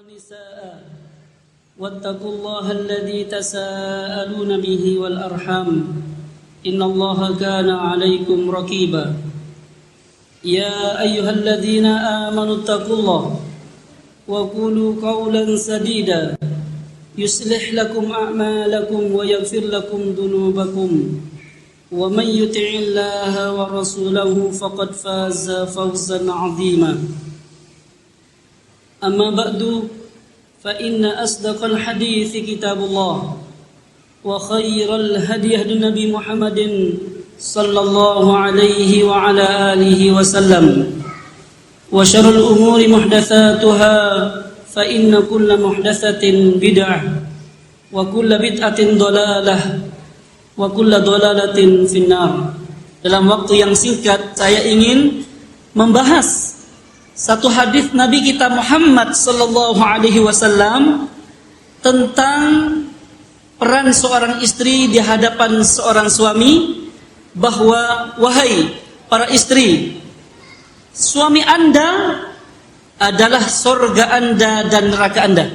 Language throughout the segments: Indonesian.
والنساء واتقوا الله الذي تساءلون به والأرحام إن الله كان عليكم رقيبا يا أيها الذين آمنوا اتقوا الله وقولوا قولا سديدا يصلح لكم أعمالكم ويغفر لكم ذنوبكم ومن يطع الله ورسوله فقد فاز فوزا عظيما أما بعد فإن أصدق الحديث كتاب الله وخير الهدي هدي النبي محمد صلى الله عليه وعلى آله وسلم وشر الأمور محدثاتها فإن كل محدثة بدعة وكل بدعة ضلالة وكل ضلالة في النار. Dalam waktu yang singkat saya ingin membahas satu hadis Nabi kita Muhammad sallallahu alaihi wasallam tentang peran seorang istri di hadapan seorang suami, bahwa wahai para istri, suami Anda adalah surga Anda dan neraka Anda.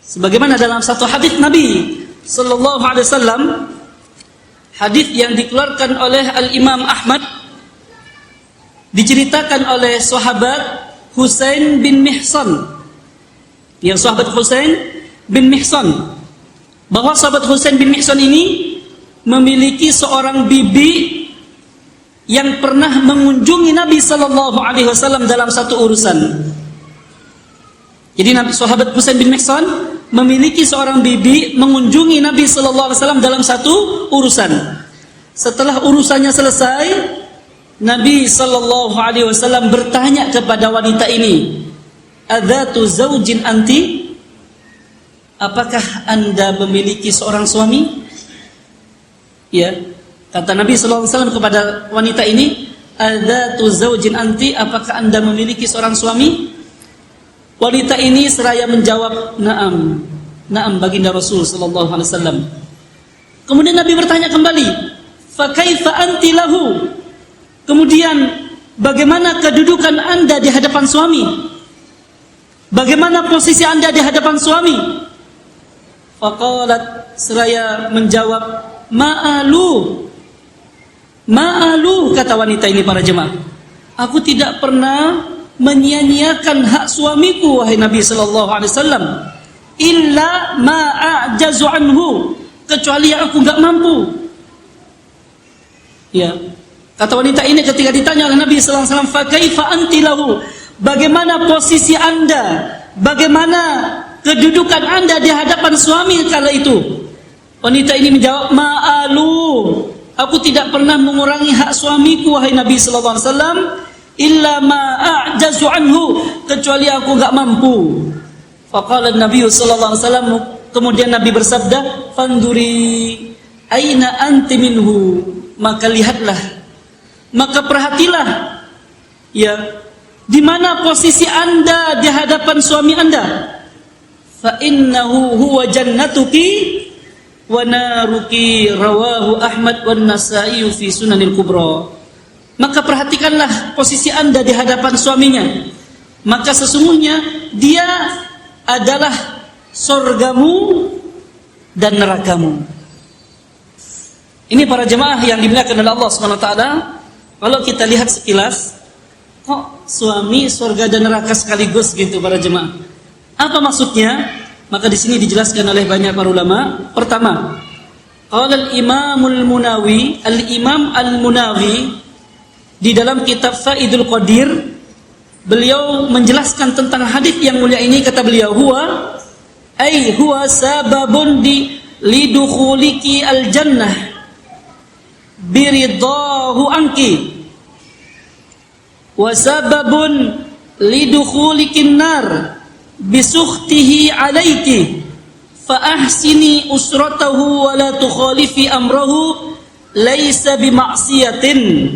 Sebagaimana dalam satu hadis Nabi sallallahu alaihi wasallam, hadis yang dikeluarkan oleh Al-Imam Ahmad, diceritakan oleh sahabat Husain bin Mihsan. Yang sahabat Husain bin Mihsan, bahwa sahabat Husain bin Mihsan ini memiliki seorang bibi yang pernah mengunjungi Nabi sallallahu alaihi wasallam dalam satu urusan. Jadi sahabat Husain bin Mihsan memiliki seorang bibi mengunjungi Nabi sallallahu alaihi wasallam dalam satu urusan. Setelah urusannya selesai, Nabi sallallahu alaihi wasallam bertanya kepada wanita ini, "Adzatu zaujin anti?" Apakah Anda memiliki seorang suami? Ya, kata Nabi sallallahu alaihi wasallam kepada wanita ini, "Adzatu zaujin anti?" Apakah Anda memiliki seorang suami? Wanita ini seraya menjawab, "Na'am." Na'am, baginda Rasul sallallahu alaihi wasallam. Kemudian Nabi bertanya kembali, "Fa kaifa anti lahu?" Kemudian, bagaimana kedudukan Anda di hadapan suami? Bagaimana posisi Anda di hadapan suami? Faqalat, seraya menjawab, Ma'alu, kata wanita ini, para jemaah, "Aku tidak pernah menyia-nyiakan hak suamiku, wahai Nabi sallallahu alaihi wasallam, illa ma'ajazu anhu, kecuali yang aku enggak mampu." Ya. Kata wanita ini ketika ditanya oleh Nabi sallallahu alaihi wasallam, "Fa kaifa anti lahu?" Bagaimana posisi Anda? Bagaimana kedudukan Anda di hadapan suami kala itu? Wanita ini menjawab, "Ma'alu, aku tidak pernah mengurangi hak suamiku, wahai Nabi sallallahu alaihi wasallam, illa ma'ajazu anhu, kecuali aku enggak mampu." Faqala Nabi sallallahu alaihi wasallam, kemudian Nabi bersabda, "Fanduri aina anti minhu." Maka lihatlah, maka perhatilah, ya, di mana posisi Anda di hadapan suami Anda. Fa innahu huwa jannatuki wa naruki, rawahu Ahmad wan Nasa'i fi Sunanil Kubra. Maka perhatikanlah posisi Anda di hadapan suaminya, maka sesungguhnya dia adalah surgamu dan nerakamu. Ini para jemaah yang dimuliakan oleh Allah Subhanahu wa taala. Kalau kita lihat sekilas, kok suami surga dan neraka sekaligus gitu para jemaah? Apa maksudnya? Maka di sini dijelaskan oleh banyak para ulama. Pertama, qala al-Imam Al-Munawi di dalam kitab Faidul Qadir, beliau menjelaskan tentang hadis yang mulia ini. Kata beliau, huwa sababun lidukhuliki al-jannah biridahu anki wa sababun lidukhulikin nar bisukhtihi alaiki fa ahsini usratahu wa la tukhalifi amrahu laisa bima'siyatin.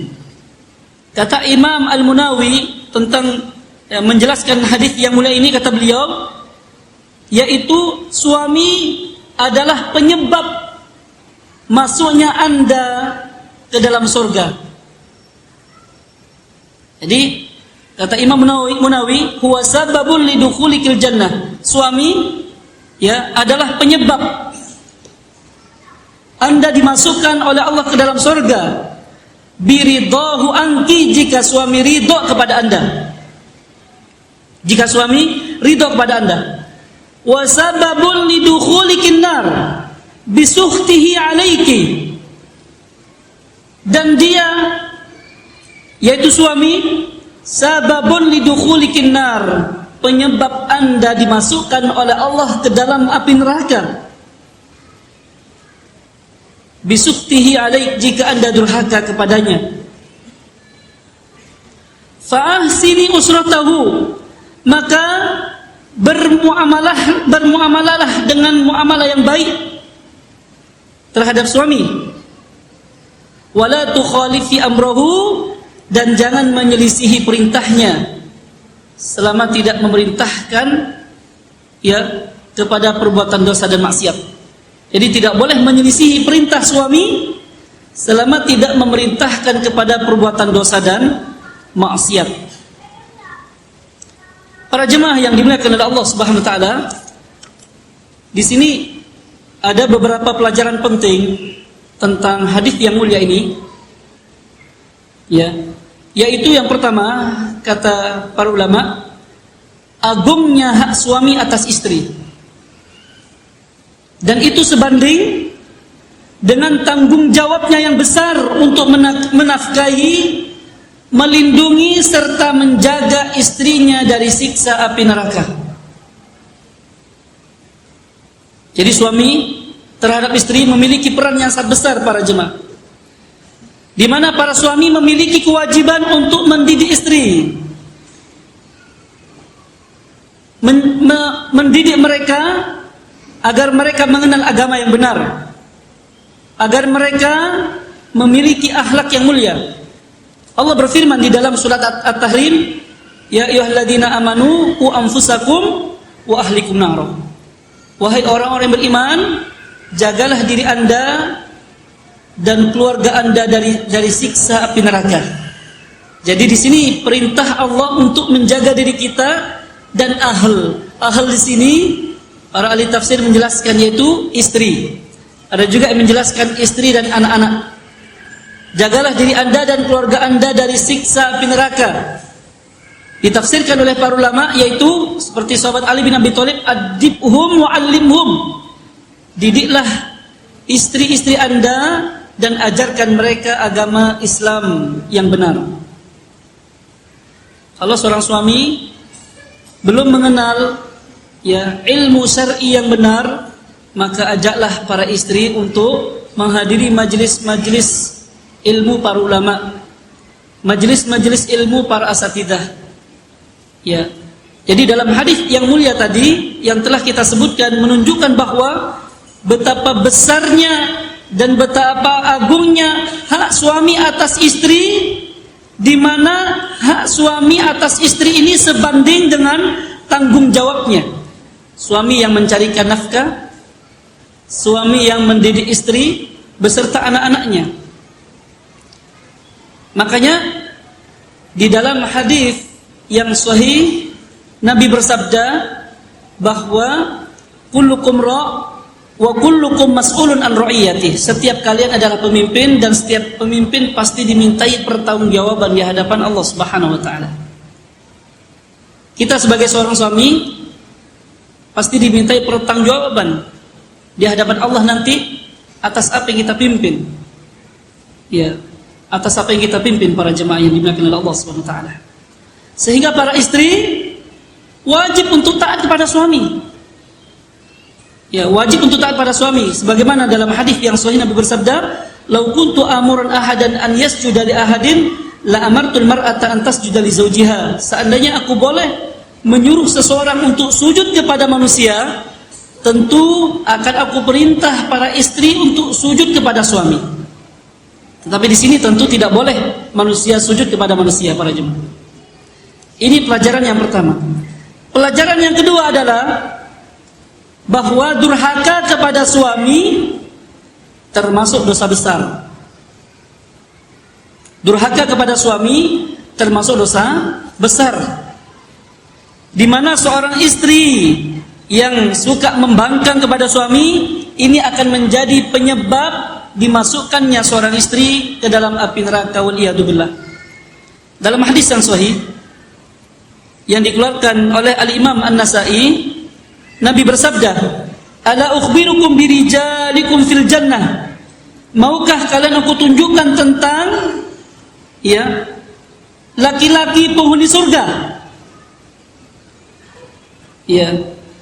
Kata Imam Al-Munawi tentang menjelaskan hadis yang mulia ini, kata beliau, yaitu suami adalah penyebab masuknya Anda ke dalam surga. Jadi Kata Imam Munawi, huwa sababun lidukhulikil jannah. Suami ya adalah penyebab Anda dimasukkan oleh Allah ke dalam surga. Biridahu anki, jika suami ridho kepada Anda. Jika suami ridho kepada Anda. Wa sababun lidukhulikin nar bisukhtihi alaiki. Dan dia, yaitu suami, sababun lidukhulikin nar, penyebab Anda dimasukkan oleh Allah ke dalam api neraka. Bisuktihi alaik, jika Anda durhaka kepadanya. Fa'ahsini usratahu, maka bermuamalah dengan muamalah yang baik terhadap suami. Wala tukhalifi amrahu, dan jangan menyelisihi perintahnya selama tidak memerintahkan ya kepada perbuatan dosa dan maksiat. Jadi tidak boleh menyelisihi perintah suami selama tidak memerintahkan kepada perbuatan dosa dan maksiat. Para jemaah yang dimuliakan oleh Allah Subhanahu wa taala, di sini ada beberapa pelajaran penting tentang hadis yang mulia ini. Ya, yaitu yang pertama, kata para ulama, agungnya hak suami atas istri. Dan itu sebanding dengan tanggung jawabnya yang besar untuk menafkahi, melindungi serta menjaga istrinya dari siksa api neraka. Jadi suami terhadap istri memiliki peran yang sangat besar, para jemaah. Di mana para suami memiliki kewajiban untuk mendidik istri, mendidik mereka agar mereka mengenal agama yang benar, agar mereka memiliki akhlak yang mulia. Allah berfirman di dalam surat At-Tahrim, ya ayyuhalladzina amanu qu anfusakum wa ahlikum nar. Wahai orang-orang yang beriman, jagalah diri Anda dan keluarga Anda dari siksa api neraka. Jadi di sini perintah Allah untuk menjaga diri kita dan ahl. Ahl di sini para ahli tafsir menjelaskan yaitu istri. Ada juga yang menjelaskan istri dan anak-anak. Jagalah diri Anda dan keluarga Anda dari siksa api neraka. Ditafsirkan oleh para ulama yaitu seperti sahabat Ali bin Abi Thalib, adibhum wa allimhum. Didiklah istri-istri Anda dan ajarkan mereka agama Islam yang benar. Kalau seorang suami belum mengenal ya ilmu syar'i yang benar, maka ajaklah para istri untuk menghadiri majelis-majelis ilmu para ulama, majelis-majelis ilmu para asatidzah. Ya. Jadi dalam hadis yang mulia tadi yang telah kita sebutkan menunjukkan bahwa betapa besarnya dan betapa agungnya hak suami atas istri, di mana hak suami atas istri ini sebanding dengan tanggung jawabnya. Suami yang mencarikan nafkah, suami yang mendidik istri beserta anak-anaknya. Makanya di dalam hadis yang sahih Nabi bersabda bahwa kullukum ra' wa kullukum mas'ulun an ra'iyati. Setiap kalian adalah pemimpin dan setiap pemimpin pasti dimintai pertanggungjawaban di hadapan Allah Subhanahu wa taala. Kita sebagai seorang suami pasti dimintai pertanggungjawaban di hadapan Allah nanti atas apa yang kita pimpin. Ya, atas apa yang kita pimpin para jemaah yang dimuliakan oleh Allah Subhanahu wa taala. Sehingga para istri wajib untuk taat kepada suami. Ya, wajib untuk taat pada suami sebagaimana dalam hadis yang sahih Nabi bersabda, "Lau kuntu amuran ahadan an yasjuda li ahadin la amartul mar'ata an tasjuda li zawjiha." Seandainya aku boleh menyuruh seseorang untuk sujud kepada manusia, tentu akan aku perintah para istri untuk sujud kepada suami. Tetapi di sini tentu tidak boleh manusia sujud kepada manusia, para jemaah. Ini pelajaran yang pertama. Pelajaran yang kedua adalah bahwa durhaka kepada suami termasuk dosa besar. Durhaka kepada suami termasuk dosa besar, di mana seorang istri yang suka membangkang kepada suami, ini akan menjadi penyebab dimasukkannya seorang istri ke dalam api neraka, waliyadzubillah. Dalam hadis yang sahih yang dikeluarkan oleh Al-Imam An-Nasa'i, Nabi bersabda, "Ala ukhbirukum birijalikum fil jannah?" Maukah kalian aku tunjukkan tentang laki-laki penghuni surga?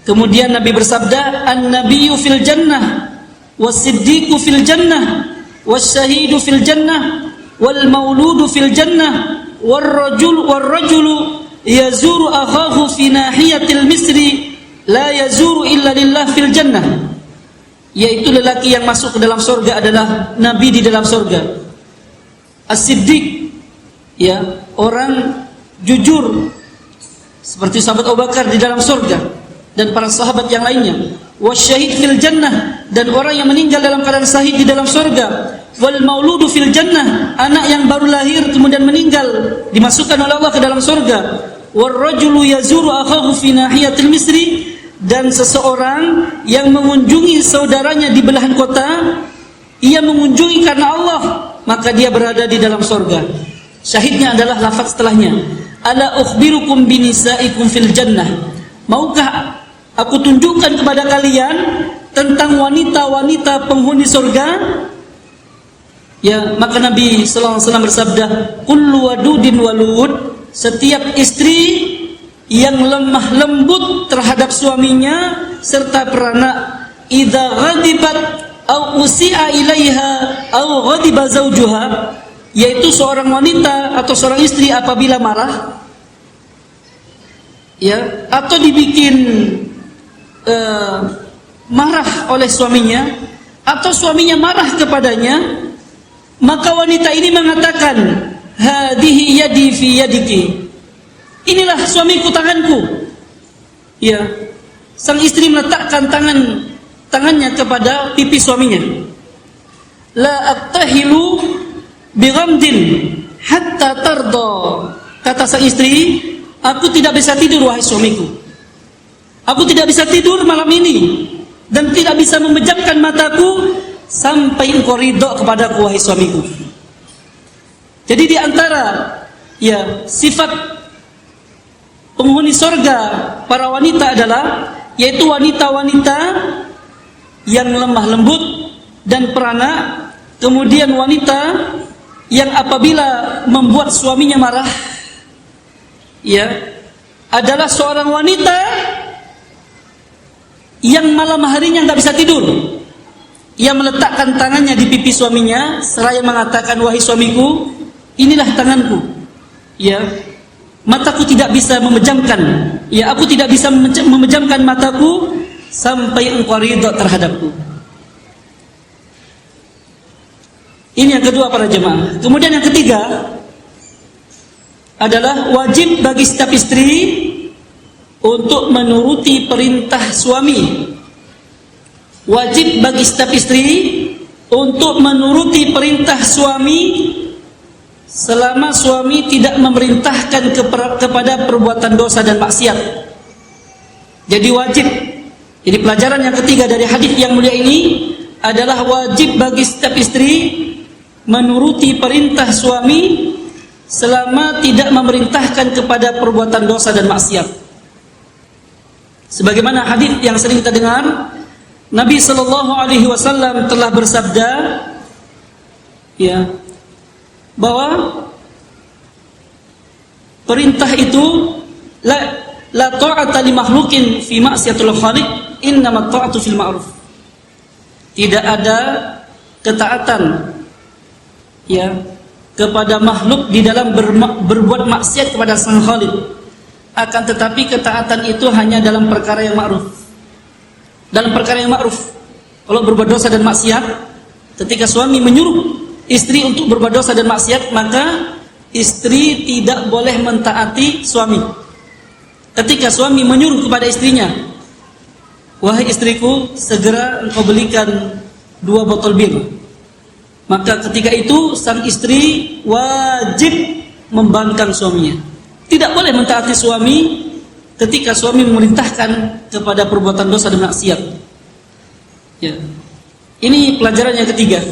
Kemudian Nabi bersabda, "An-nabiyyu fil jannah, was-siddiqu fil jannah, was-syahidu fil jannah, wal mauludu fil jannah, war-rajulu yazuru akhahu fi nahiyatil misri, la yazuru illa lillah fil jannah." Yaitu lelaki yang masuk ke dalam surga adalah nabi di dalam surga. As-siddiq, orang jujur seperti sahabat Abu Bakar di dalam surga dan para sahabat yang lainnya. Wasyahid fil jannah, dan orang yang meninggal dalam keadaan syahid di dalam surga. Wal mauludu fil jannah, anak yang baru lahir kemudian meninggal dimasukkan oleh Allah ke dalam surga. War rajulu yazuru akhahu fi nahiyatil misri, dan seseorang yang mengunjungi saudaranya di belahan kota, ia mengunjungi karena Allah, maka dia berada di dalam surga. Syahidnya adalah lafaz setelahnya, "Ala ukhbirukum binisaikum fil jannah?" Maukah aku tunjukkan kepada kalian tentang wanita-wanita penghuni surga? Maka Nabi sallallahu alaihi wasallam bersabda, "Kullu wadudin walud," setiap istri yang lemah lembut terhadap suaminya serta peranak, "idza ghadibat au usi'a ilaiha au ghadiba zawjuha," yaitu seorang wanita atau seorang istri apabila marah, atau dibikin marah oleh suaminya, atau suaminya marah kepadanya, maka wanita ini mengatakan, "Hadhihi yadi fi yadiki," inilah suamiku tanganku. Sang istri meletakkan tangannya kepada pipi suaminya. "La aktahilu bighamdin hatta tarda," kata sang istri, "aku tidak bisa tidur wahai suamiku. Aku tidak bisa tidur malam ini dan tidak bisa memejamkan mataku sampai engkau ridho kepadaku wahai suamiku." Jadi di antara sifat penghuni surga para wanita adalah yaitu wanita-wanita yang lemah lembut dan peranak, kemudian wanita yang apabila membuat suaminya marah adalah seorang wanita yang malam harinya nggak bisa tidur. Ia meletakkan tangannya di pipi suaminya seraya mengatakan, "Wahai suamiku, inilah tanganku. Mataku tidak bisa memejamkan. Aku tidak bisa memejamkan mataku sampai engkau ridha terhadapku." Ini yang kedua para jemaah. Kemudian yang ketiga adalah wajib bagi setiap istri untuk menuruti perintah suami. Wajib bagi setiap istri untuk menuruti perintah suami selama suami tidak memerintahkan kepada perbuatan dosa dan maksiat. Jadi wajib. Jadi pelajaran yang ketiga dari hadis yang mulia ini adalah wajib bagi setiap istri menuruti perintah suami selama tidak memerintahkan kepada perbuatan dosa dan maksiat. Sebagaimana hadis yang sering kita dengar, Nabi sallallahu alaihi wasallam telah bersabda bahwa perintah itu la ta'ata li makhluqin fi ma'siyatil khaliq, innamat ta'atu fil ma'ruf. Tidak ada ketaatan kepada makhluk di dalam berbuat maksiat kepada Sang Khaliq. Akan tetapi ketaatan itu hanya dalam perkara yang ma'ruf. Dalam perkara yang ma'ruf. Kalau berbuat dosa dan maksiat, ketika suami menyuruh istri untuk berbuat dosa dan maksiat, maka istri tidak boleh mentaati suami. Ketika suami menyuruh kepada istrinya, "Wahai istriku, segera engkau belikan 2 botol bir," maka ketika itu sang istri wajib membangkang suaminya. Tidak boleh mentaati suami ketika suami memerintahkan kepada perbuatan dosa dan maksiat. Ya. Ini pelajaran yang ketiga.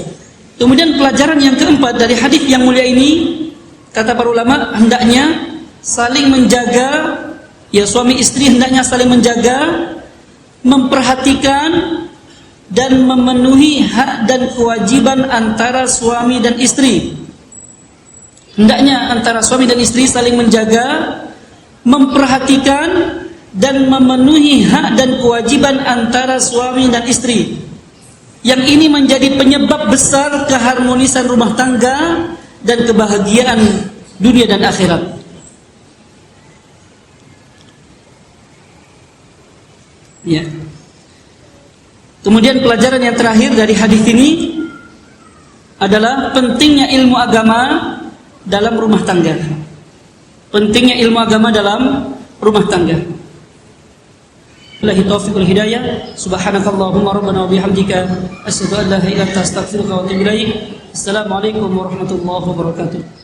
Kemudian pelajaran yang keempat dari hadis yang mulia ini, kata para ulama, hendaknya saling menjaga, ya suami istri hendaknya saling menjaga, memperhatikan dan memenuhi hak dan kewajiban antara suami dan istri. Hendaknya antara suami dan istri saling menjaga, memperhatikan dan memenuhi hak dan kewajiban antara suami dan istri. Yang ini menjadi penyebab besar keharmonisan rumah tangga dan kebahagiaan dunia dan akhirat. Ya. Kemudian pelajaran yang terakhir dari hadis ini adalah pentingnya ilmu agama dalam rumah tangga. Pentingnya ilmu agama dalam rumah tangga. Billahi taufiq wal hidayah. Subhanakallahumma rabbana wa bihamdika asyhadu an la ilaha illa anta astaghfiruka wa atubu ilaik. Assalamualaikum warahmatullahi wabarakatuh.